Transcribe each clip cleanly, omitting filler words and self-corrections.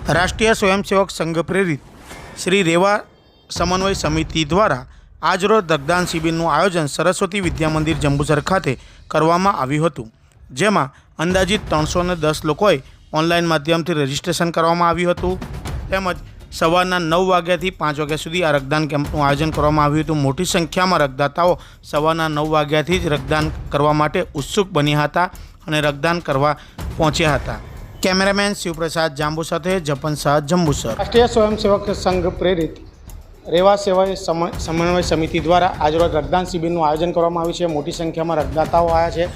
રાષ્ટ્રીય સ્વયંસેવક સંઘ પ્રેરિત શ્રી રેવા સમન્વય સમિતિ દ્વારા આજરોજ રક્તદાન શિબિરનું આયોજન સરસ્વતી વિદ્યા મંદિર જંબુસર ખાતે કરવામાં આવ્યું હતું, જેમાં અંદાજિત 310 લોકોએ ઓનલાઈન માધ્યમથી રજીસ્ટ્રેશન કરવામાં આવ્યું હતું. તેમજ સવારના 9 વાગ્યાથી 5 વાગ્યા સુધી આ રક્તદાન કેમ્પનું આયોજન કરવામાં આવ્યું હતું. મોટી સંખ્યામાં રક્તદાતાઓ સવારના 9 વાગ્યાથી જ રક્તદાન કરવા માટે ઉત્સુક બન્યા હતા અને રક્તદાન કરવા પહોંચ્યા હતા. કેમેરામેન શિવપ્રસાદ જાંબુ સાથે જપન શાહ, જંબુસર. રાષ્ટ્રીય સ્વયંસેવક સંઘ પ્રેરિત રેવા સેવા સમન્વય સમિતિ દ્વારા આજરોજ રક્તદાન શિબિરનું આયોજન કરવામાં આવ્યું છે. મોટી સંખ્યામાં રક્તદાતાઓ આવ્યા છે.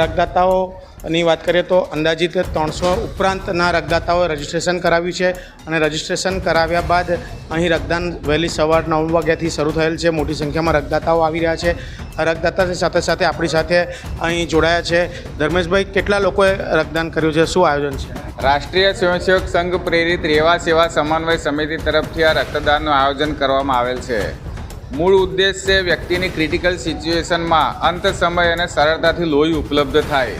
રક્તદાતાઓની વાત કરીએ તો અંદાજિત 300 ઉપરાંતના રક્તદાતાઓએ રજીસ્ટ્રેશન કરાવ્યું છે અને રજીસ્ટ્રેશન કરાવ્યા બાદ અહીં રક્તદાન વહેલી સવાર 9 વાગ્યાથી શરૂ થયેલ છે. મોટી સંખ્યામાં રક્તદાતાઓ આવી રહ્યા છે. રક્તદાતાની સાથે સાથે આપણી સાથે અહીં જોડાયા છે ધર્મેશભાઈ. કેટલા લોકોએ રક્તદાન કર્યું છે? શું આયોજન છે? રાષ્ટ્રીય સ્વયંસેવક સંઘ પ્રેરિત રેવા સેવા સમન્વય સમિતિ તરફથી આ રક્તદાનનું આયોજન કરવામાં આવેલ છે. મૂળ ઉદ્દેશ છે વ્યક્તિની ક્રિટિકલ સિચ્યુએશનમાં અંત સમય અને સરળતાથી લોહી ઉપલબ્ધ થાય.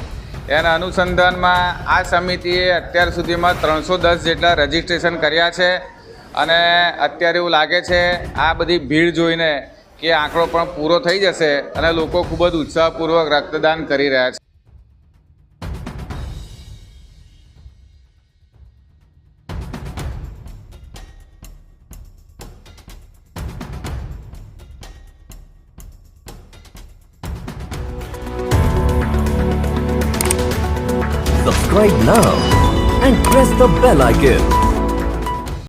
એના અનુસંધાનમાં આ સમિતિએ અત્યાર સુધીમાં 310 જેટલા રજીસ્ટ્રેશન કર્યા છે અને અત્યારે એવું લાગે છે આ બધી ભીડ જોઈને કે આંકડો પણ પૂરો થઈ જશે અને લોકો ખૂબ જ ઉત્સાહપૂર્વક રક્તદાન કરી રહ્યા છે. Subscribe now and press the bell icon.